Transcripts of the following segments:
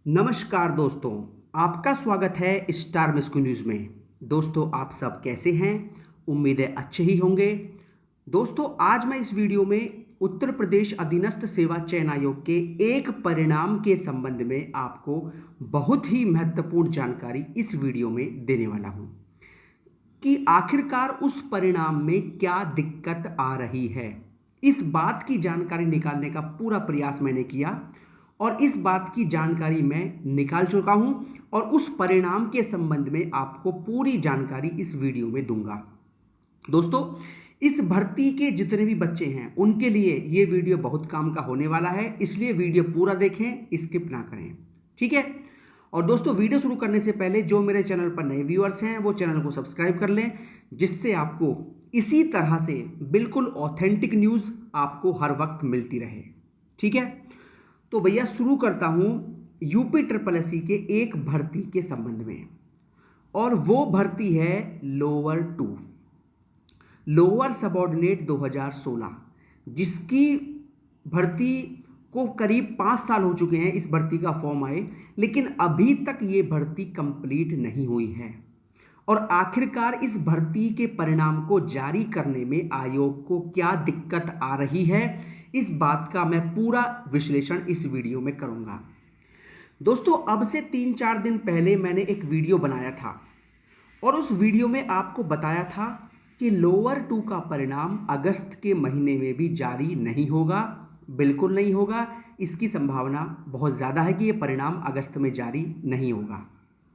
नमस्कार दोस्तों, आपका स्वागत है स्टार मिस्कू न्यूज़ में। दोस्तों, आप सब कैसे हैं? उम्मीदें अच्छे ही होंगे। दोस्तों, आज मैं इस वीडियो में उत्तर प्रदेश अधीनस्थ सेवा चयन आयोग के एक परिणाम के संबंध में आपको बहुत ही महत्वपूर्ण जानकारी इस वीडियो में देने वाला हूं कि आखिरकार उस परिणाम में क्या दिक्कत आ रही है। इस बात की जानकारी निकालने का पूरा प्रयास मैंने किया और इस बात की जानकारी मैं निकाल चुका हूं और उस परिणाम के संबंध में आपको पूरी जानकारी इस वीडियो में दूंगा। दोस्तों, इस भर्ती के जितने भी बच्चे हैं उनके लिए ये वीडियो बहुत काम का होने वाला है, इसलिए वीडियो पूरा देखें, स्किप ना करें। ठीक है। और दोस्तों, वीडियो शुरू करने से पहले जो मेरे चैनल पर नए व्यूअर्स हैं वो चैनल को सब्सक्राइब कर लें, जिससे आपको इसी तरह से बिल्कुल ऑथेंटिक न्यूज़ आपको हर वक्त मिलती रहे। ठीक है। तो भैया शुरू करता हूं यूपी ट्रिपल एससी के एक भर्ती के संबंध में, और वो भर्ती है लोअर सबऑर्डिनेट 2016, जिसकी भर्ती को करीब 5 साल हो चुके हैं इस भर्ती का फॉर्म आए, लेकिन अभी तक ये भर्ती कंप्लीट नहीं हुई है। और आखिरकार इस भर्ती के परिणाम को जारी करने में आयोग को क्या दिक्कत आ रही है, इस बात का मैं पूरा विश्लेषण इस वीडियो में करूंगा। दोस्तों, अब से 3-4 दिन पहले मैंने एक वीडियो बनाया था और उस वीडियो में आपको बताया था कि लोअर 2 का परिणाम अगस्त के महीने में भी जारी नहीं होगा। बिल्कुल नहीं होगा, इसकी संभावना बहुत ज़्यादा है कि ये परिणाम अगस्त में जारी नहीं होगा।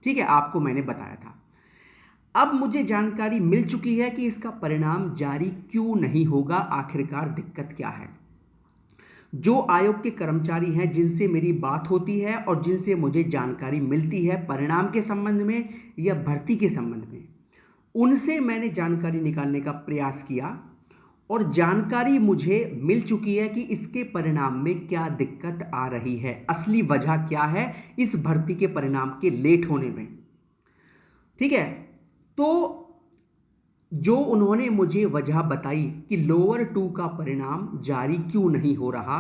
ठीक है, आपको मैंने बताया था। अब मुझे जानकारी मिल चुकी है कि इसका परिणाम जारी क्यों नहीं होगा, आखिरकार दिक्कत क्या है। जो आयोग के कर्मचारी हैं जिनसे मेरी बात होती है और जिनसे मुझे जानकारी मिलती है परिणाम के संबंध में या भर्ती के संबंध में, उनसे मैंने जानकारी निकालने का प्रयास किया और जानकारी मुझे मिल चुकी है कि इसके परिणाम में क्या दिक्कत आ रही है, असली वजह क्या है इस भर्ती के परिणाम के लेट होने में। ठीक है। तो जो उन्होंने मुझे वजह बताई कि लोअर 2 का परिणाम जारी क्यों नहीं हो रहा,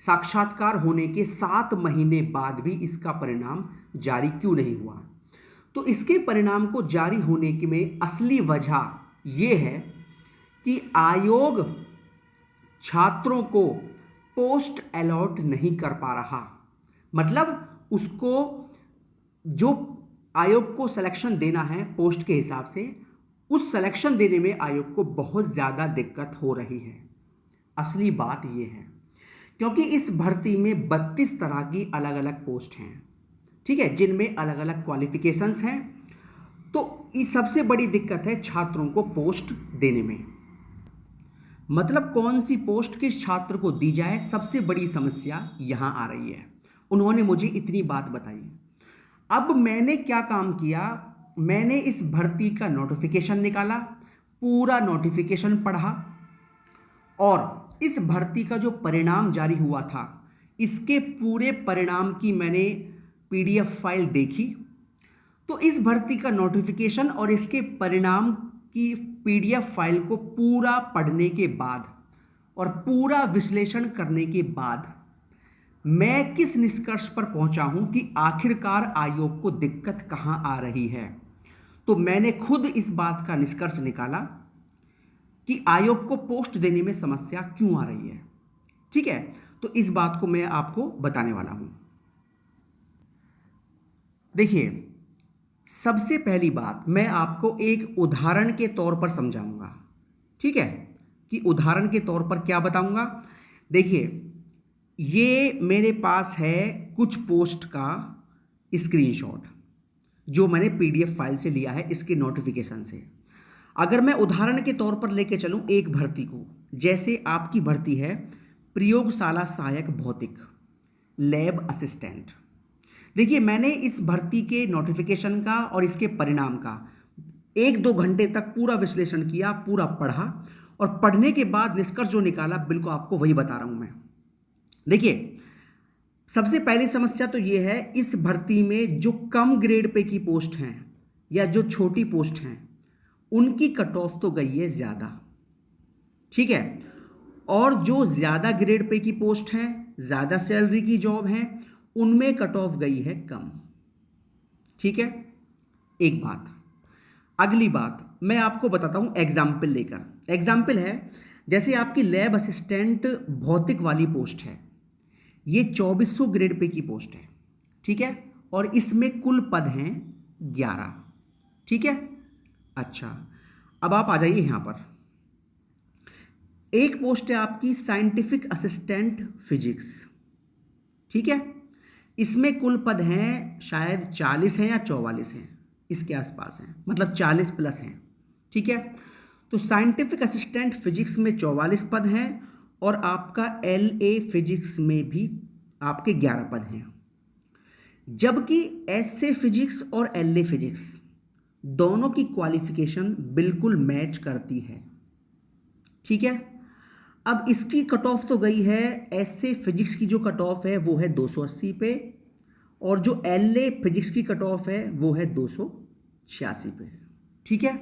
साक्षात्कार होने के 7 महीने बाद भी इसका परिणाम जारी क्यों नहीं हुआ, तो इसके परिणाम को जारी होने की में असली वजह यह है कि आयोग छात्रों को पोस्ट अलॉट नहीं कर पा रहा। मतलब उसको जो आयोग को सिलेक्शन देना है पोस्ट के हिसाब से, उस सिलेक्शन देने में आयोग को बहुत ज़्यादा दिक्कत हो रही है। असली बात यह है क्योंकि इस भर्ती में 32 तरह की अलग अलग पोस्ट हैं। ठीक है, जिनमें अलग अलग क्वालिफिकेशंस हैं। तो इस सबसे बड़ी दिक्कत है छात्रों को पोस्ट देने में। मतलब कौन सी पोस्ट किस छात्र को दी जाए, सबसे बड़ी समस्या यहां आ रही है। उन्होंने मुझे इतनी बात बताई। अब मैंने क्या काम किया, मैंने इस भर्ती का नोटिफिकेशन निकाला, पूरा नोटिफिकेशन पढ़ा और इस भर्ती का जो परिणाम जारी हुआ था इसके पूरे परिणाम की मैंने पीडीएफ फाइल देखी। तो इस भर्ती का नोटिफिकेशन और इसके परिणाम की पीडीएफ फाइल को पूरा पढ़ने के बाद और पूरा विश्लेषण करने के बाद मैं किस निष्कर्ष पर पहुंचा हूं कि आखिरकार आयोग को दिक्कत कहां आ रही है। तो मैंने खुद इस बात का निष्कर्ष निकाला कि आयोग को पोस्ट देने में समस्या क्यों आ रही है। ठीक है, तो इस बात को मैं आपको बताने वाला हूं। देखिए, सबसे पहली बात मैं आपको एक उदाहरण के तौर पर समझाऊंगा। ठीक है, कि उदाहरण के तौर पर क्या बताऊंगा। देखिए, ये मेरे पास है कुछ पोस्ट का स्क्रीनशॉट जो मैंने पीडीएफ फाइल से लिया है इसके नोटिफिकेशन से। अगर मैं उदाहरण के तौर पर लेके चलूं एक भर्ती को, जैसे आपकी भर्ती है प्रयोगशाला सहायक भौतिक लैब असिस्टेंट। देखिए, मैंने इस भर्ती के नोटिफिकेशन का और इसके परिणाम का 1-2 घंटे तक पूरा विश्लेषण किया, पूरा पढ़ा और पढ़ने के बाद निष्कर्ष जो निकाला बिल्कुल आपको वही बता रहा हूं मैं। देखिए, सबसे पहली समस्या तो यह है इस भर्ती में जो कम ग्रेड पे की पोस्ट हैं या जो छोटी पोस्ट हैं उनकी कट ऑफ तो गई है ज़्यादा। ठीक है, और जो ज़्यादा ग्रेड पे की पोस्ट हैं, ज़्यादा सैलरी की जॉब हैं, उनमें कट ऑफ गई है कम। ठीक है, एक बात। अगली बात मैं आपको बताता हूं एग्जाम्पल लेकर। एग्जाम्पल है, जैसे आपकी लैब असिस्टेंट भौतिक वाली पोस्ट है, ये 2400 ग्रेड पे की पोस्ट है। ठीक है, और इसमें कुल पद हैं 11। ठीक है, अच्छा, अब आप आ जाइए यहां पर। एक पोस्ट है आपकी साइंटिफिक असिस्टेंट फिजिक्स। ठीक है, इसमें कुल पद हैं शायद 40 हैं या 44 हैं, इसके आसपास हैं, मतलब 40 प्लस हैं। ठीक है, तो साइंटिफिक असिस्टेंट फिजिक्स में 44 पद हैं और आपका LA फिजिक्स में भी आपके 11 पद हैं। जबकि SA फिजिक्स और LA फिजिक्स दोनों की क्वालिफिकेशन बिल्कुल मैच करती है। ठीक है, अब इसकी कट ऑफ तो गई है, ऐसे फिजिक्स की जो कट ऑफ है वो है 280 पे, और जो LA फिजिक्स की कट ऑफ है वो है 286 पे। ठीक है,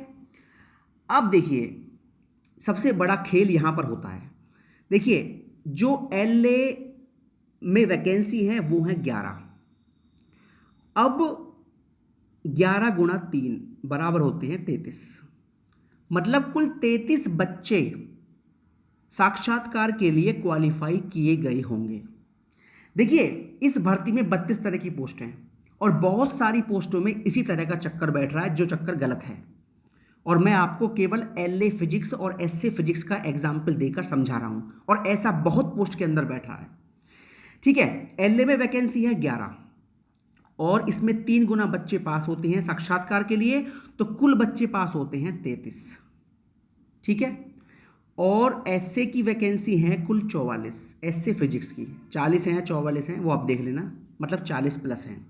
अब देखिए सबसे बड़ा खेल यहां पर होता है। देखिए जो LA में वैकेंसी है वो है 11। अब 11 गुणा 3 बराबर होते हैं 33, मतलब कुल 33 बच्चे साक्षात्कार के लिए क्वालिफाई किए गए होंगे। देखिए इस भर्ती में 32 तरह की पोस्ट हैं और बहुत सारी पोस्टों में इसी तरह का चक्कर बैठ रहा है, जो चक्कर गलत है। और मैं आपको केवल LA फिजिक्स और SA फिजिक्स का एग्जाम्पल देकर समझा रहा हूं, और ऐसा बहुत पोस्ट के अंदर बैठा है। ठीक है, LA में वैकेंसी है 11 और इसमें 3 गुना बच्चे पास होते हैं साक्षात्कार के लिए, तो कुल बच्चे पास होते हैं 33। ठीक है, और SA की वैकेंसी है कुल 44, SA फिजिक्स की 40 हैं या 44 हैं वो आप देख लेना, मतलब 40 प्लस हैं।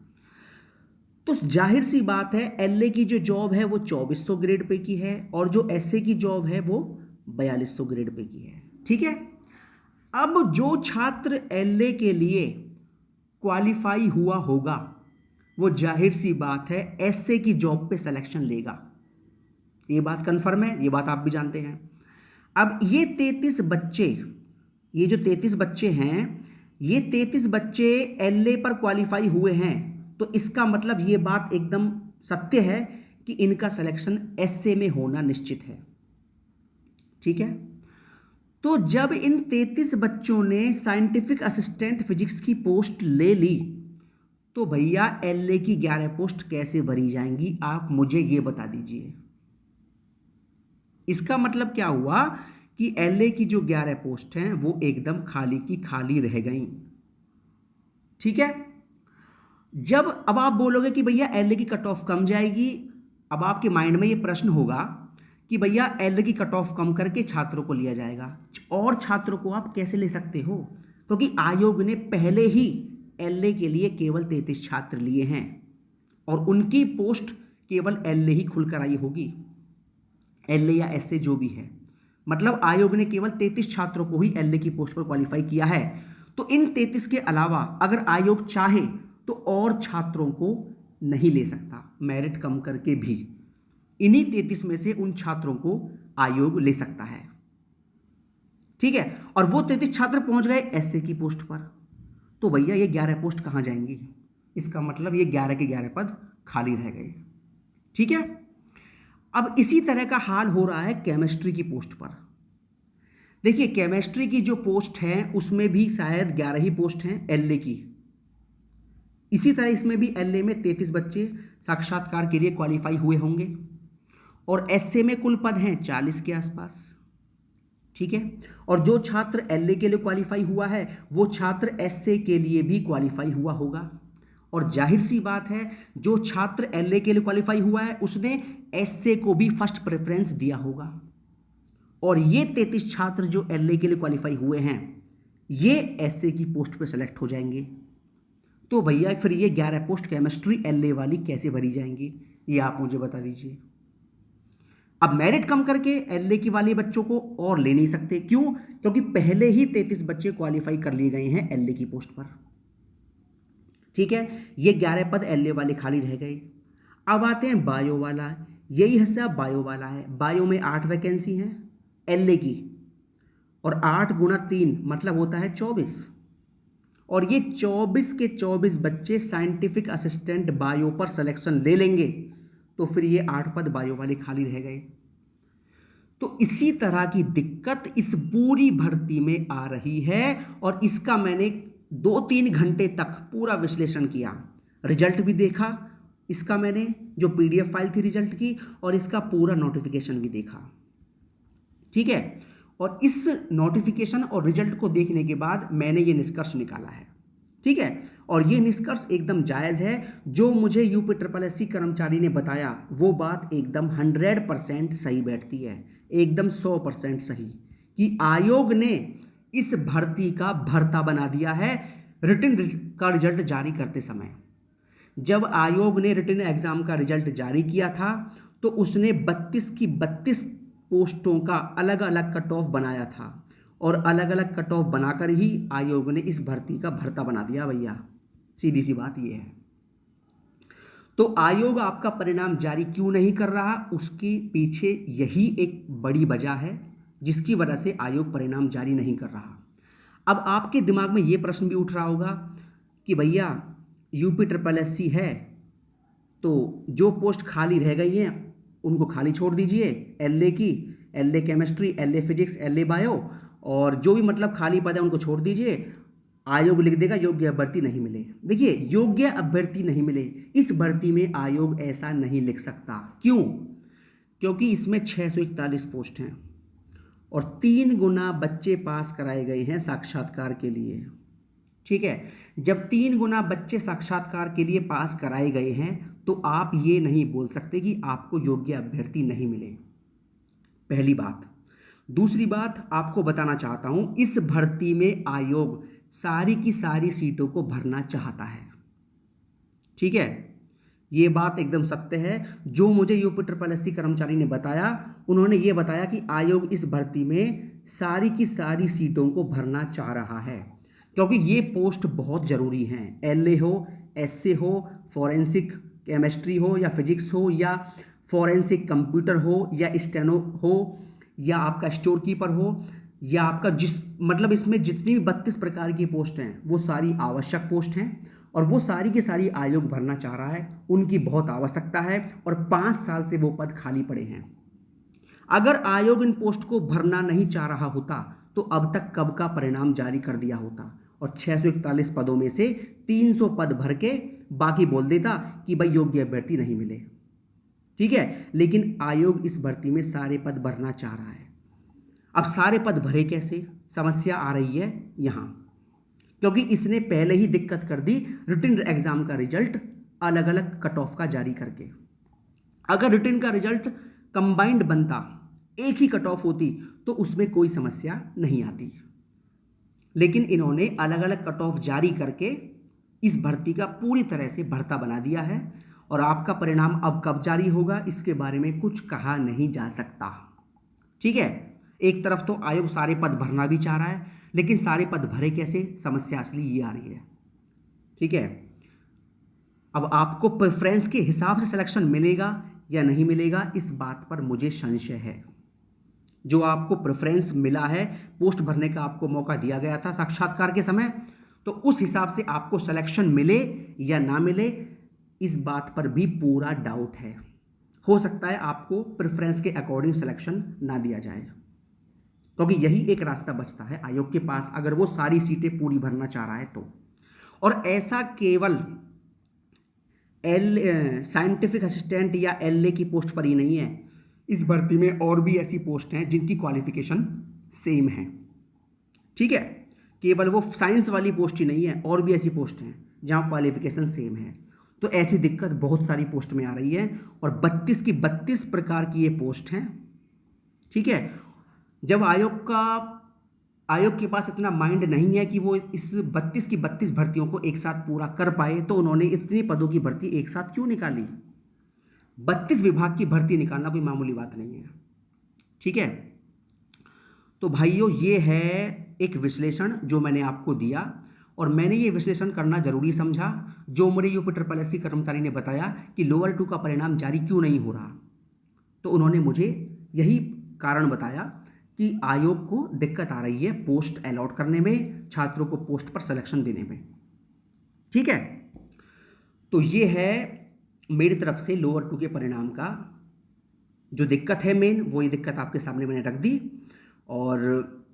तो जाहिर सी बात है LA की जो जॉब है वो 2400 ग्रेड पे की है और जो SA की जॉब है वो 4200 ग्रेड पे की है। ठीक है, अब जो छात्र LA के लिए क्वालिफाई हुआ होगा वो जाहिर सी बात है SA की जॉब पे सिलेक्शन लेगा, ये बात कंफर्म है, ये बात आप भी जानते हैं। अब ये 33 बच्चे, ये जो 33 बच्चे हैं, ये 33 बच्चे LA पर क्वालिफाई हुए हैं, तो इसका मतलब ये बात एकदम सत्य है कि इनका सिलेक्शन SA में होना निश्चित है। ठीक है, तो जब इन 33 बच्चों ने साइंटिफिक असिस्टेंट फिजिक्स की पोस्ट ले ली, तो भैया LA की 11 पोस्ट कैसे भरी जाएंगी, आप मुझे ये बता दीजिए। इसका मतलब क्या हुआ कि LA की जो 11 पोस्ट हैं वो एकदम खाली की खाली रह गई। ठीक है, जब अब आप बोलोगे कि भैया LA की कट ऑफ कम जाएगी, अब आपके माइंड में ये प्रश्न होगा कि भैया LA की कट ऑफ कम करके छात्रों को लिया जाएगा, और छात्रों को आप कैसे ले सकते हो, क्योंकि आयोग ने पहले ही LA के लिए केवल 33 छात्र लिए हैं और उनकी पोस्ट केवल LA ही खुलकर आई होगी, LA या SA जो भी है, मतलब आयोग ने केवल 33 छात्रों को ही LA की पोस्ट पर क्वालिफाई किया है। तो इन 33 के अलावा अगर आयोग चाहे तो और छात्रों को नहीं ले सकता, मेरिट कम करके भी इन्हीं 33 में से उन छात्रों को आयोग ले सकता है। ठीक है, और वो 33 छात्र पहुंच गए SA की पोस्ट पर, तो भैया ये 11 पोस्ट कहां जाएंगी, इसका मतलब ये 11 के 11 पद खाली रह गए। ठीक है, अब इसी तरह का हाल हो रहा है केमिस्ट्री की पोस्ट पर। देखिए केमिस्ट्री की जो पोस्ट है उसमें भी शायद 11 ही पोस्ट हैं LA की, इसी तरह इसमें भी LA में 33 बच्चे साक्षात्कार के लिए क्वालिफाई हुए होंगे और SA में कुल पद हैं 40 के आसपास। ठीक है, और जो छात्र LA के लिए क्वालिफाई हुआ है वो छात्र SA के लिए भी क्वालिफाई हुआ होगा, और जाहिर सी बात है जो छात्र LA के लिए क्वालिफाई हुआ है उसने SA को भी फर्स्ट प्रेफरेंस दिया होगा, और ये 33 छात्र जो LA के लिए क्वालिफाई हुए हैं ये SA की पोस्ट पे सेलेक्ट हो जाएंगे। तो भैया फिर ये 11 पोस्ट केमिस्ट्री LA वाली कैसे भरी जाएंगी, ये आप मुझे बता दीजिए। अब मेरिट कम करके LA की वाले बच्चों को और ले नहीं सकते, क्यों, क्योंकि पहले ही 33 बच्चे क्वालिफाई कर लिए गए हैं LA की पोस्ट पर। ठीक है, ये 11 पद LA वाले खाली रह गए। अब आते हैं बायो वाला, यही हिस्सा बायो वाला है। बायो में 8 वैकेंसी हैं LA की, और 8 गुणा 3 मतलब होता है 24, और ये 24 के 24 बच्चे साइंटिफिक असिस्टेंट बायो पर सिलेक्शन ले लेंगे, तो फिर ये 8 पद बायो वाले खाली रह गए। तो इसी तरह की दिक्कत इस पूरी भर्ती में आ रही है, और इसका मैंने 2-3 घंटे तक पूरा विश्लेषण किया, रिजल्ट भी देखा इसका, मैंने जो पीडीएफ फाइल थी रिजल्ट की, और इसका पूरा नोटिफिकेशन भी देखा। ठीक है, और इस नोटिफिकेशन और रिजल्ट को देखने के बाद मैंने ये निष्कर्ष निकाला है। ठीक है, और ये निष्कर्ष एकदम जायज़ है। जो मुझे यूपी ट्रिपल एससी कर्मचारी ने बताया वो बात एकदम 100% सही बैठती है, एकदम 100% सही, कि आयोग ने इस भर्ती का भर्ता बना दिया है रिटन का रिजल्ट जारी करते समय। जब आयोग ने रिटन एग्जाम का रिजल्ट जारी किया था तो उसने 32 की 32 पोस्टों का अलग अलग कट ऑफ बनाया था, और अलग अलग कट ऑफ बनाकर ही आयोग ने इस भर्ती का भर्ता बना दिया भैया। सीधी सी बात यह है। तो आयोग आपका परिणाम जारी क्यों नहीं कर रहा, उसके पीछे यही एक बड़ी वजह है जिसकी वजह से आयोग परिणाम जारी नहीं कर रहा। अब आपके दिमाग में ये प्रश्न भी उठ रहा होगा कि भैया यूपी ट्रिपल एससी है तो जो पोस्ट खाली रह गई हैं उनको खाली छोड़ दीजिए, एलए की, LA chemistry, LA physics, LA bio, और जो भी मतलब खाली पद है उनको छोड़ दीजिए। आयोग लिख देगा योग्य अभ्यर्थी नहीं मिले। देखिए, योग्य अभ्यर्थी नहीं मिले, इस भर्ती में आयोग ऐसा नहीं लिख सकता। क्यों? क्योंकि इसमें 641 पोस्ट हैं और 3 गुना बच्चे पास कराए गए हैं साक्षात्कार के लिए। ठीक है, जब 3 गुना बच्चे साक्षात्कार के लिए पास कराए गए हैं तो आप ये नहीं बोल सकते कि आपको योग्य अभ्यर्थी नहीं मिले, पहली बात। दूसरी बात आपको बताना चाहता हूं, इस भर्ती में आयोग सारी की सारी सीटों को भरना चाहता है। ठीक है, ये बात एकदम सत्य है। जो मुझे यूपी ट्रिपल एससी कर्मचारी ने बताया, उन्होंने ये बताया कि आयोग इस भर्ती में सारी की सारी सीटों को भरना चाह रहा है, क्योंकि ये पोस्ट बहुत ज़रूरी हैं। एलए हो, एसए हो, फॉरेंसिक केमिस्ट्री हो या फिजिक्स हो, या फॉरेंसिक कंप्यूटर हो, या स्टेनो हो, या आपका स्टोर कीपर हो, या आपका जिस मतलब इसमें जितनी भी 32 प्रकार की पोस्ट हैं वो सारी आवश्यक पोस्ट हैं, और वो सारी की सारी आयोग भरना चाह रहा है। उनकी बहुत आवश्यकता है और 5 साल से वो पद खाली पड़े हैं। अगर आयोग इन पोस्ट को भरना नहीं चाह रहा होता तो अब तक कब का परिणाम जारी कर दिया होता, और 641 पदों में से 300 पद भर के बाकी बोल देता कि भाई योग्य अभ्यर्थी नहीं मिले। ठीक है, लेकिन आयोग इस भर्ती में सारे पद भरना चाह रहा है। अब सारे पद भरे कैसे, समस्या आ रही है यहाँ, क्योंकि इसने पहले ही दिक्कत कर दी रिटन एग्जाम का रिजल्ट अलग अलग कट ऑफ का जारी करके। अगर रिटन का रिजल्ट कंबाइंड बनता, एक ही कट ऑफ होती, तो उसमें कोई समस्या नहीं आती, लेकिन इन्होंने अलग अलग कट ऑफ जारी करके इस भर्ती का पूरी तरह से भर्ता बना दिया है। और आपका परिणाम अब कब जारी होगा इसके बारे में कुछ कहा नहीं जा सकता। ठीक है, एक तरफ तो आयोग सारे पद भरना भी चाह रहा है, लेकिन सारे पद भरे कैसे, समस्या असली ये आ रही है। ठीक है, अब आपको प्रेफरेंस के हिसाब से सिलेक्शन मिलेगा या नहीं मिलेगा, इस बात पर मुझे संशय है। जो आपको प्रेफरेंस मिला है, पोस्ट भरने का आपको मौका दिया गया था साक्षात्कार के समय, तो उस हिसाब से आपको सिलेक्शन मिले या ना मिले, इस बात पर भी पूरा डाउट है। हो सकता है आपको प्रेफरेंस के अकॉर्डिंग सिलेक्शन ना दिया जाए, क्योंकि यही एक रास्ता बचता है आयोग के पास अगर वो सारी सीटें पूरी भरना चाह रहा है तो। और ऐसा केवल साइंटिफिक असिस्टेंट या एलए की पोस्ट पर ही नहीं है, इस भर्ती में और भी ऐसी पोस्ट हैं जिनकी क्वालिफिकेशन सेम है। ठीक है, केवल वो साइंस वाली पोस्ट ही नहीं है, और भी ऐसी पोस्ट हैं जहाँ क्वालिफिकेशन सेम है। तो ऐसी दिक्कत बहुत सारी पोस्ट में आ रही है, और 32 की 32 प्रकार की ये पोस्ट हैं। ठीक है, जब आयोग के पास इतना माइंड नहीं है कि वो इस 32 की 32 भर्तियों को एक साथ पूरा कर पाए, तो उन्होंने इतने पदों की भर्ती एक साथ क्यों निकाली? 32 विभाग की भर्ती निकालना कोई मामूली बात नहीं है। ठीक है, तो भाइयों ये है एक विश्लेषण जो मैंने आपको दिया, और मैंने ये विश्लेषण करना जरूरी समझा। जो मुझे यूपी ट्रिपल एससी कर्मचारी ने बताया कि लोअर 2 का परिणाम जारी क्यों नहीं हो रहा, तो उन्होंने मुझे यही कारण बताया कि आयोग को दिक्कत आ रही है पोस्ट अलॉट करने में, छात्रों को पोस्ट पर सिलेक्शन देने में। ठीक है, तो ये है मेरी तरफ से लोअर 2 के परिणाम का जो दिक्कत है मेन, वो ये दिक्कत आपके सामने मैंने रख दी। और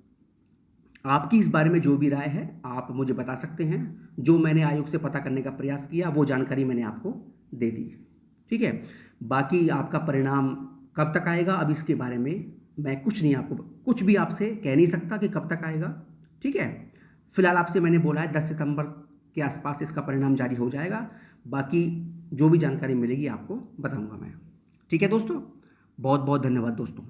आपकी इस बारे में जो भी राय है आप मुझे बता सकते हैं। जो मैंने आयोग से पता करने का प्रयास किया वो जानकारी मैंने आपको दे दी। ठीक है, बाकी आपका परिणाम कब तक आएगा, अब इसके बारे में मैं कुछ भी आपसे कह नहीं सकता कि कब तक आएगा। ठीक है, फिलहाल आपसे मैंने बोला है 10 सितंबर के आसपास इसका परिणाम जारी हो जाएगा। बाकी जो भी जानकारी मिलेगी आपको बताऊंगा मैं। ठीक है दोस्तों, बहुत बहुत धन्यवाद दोस्तों।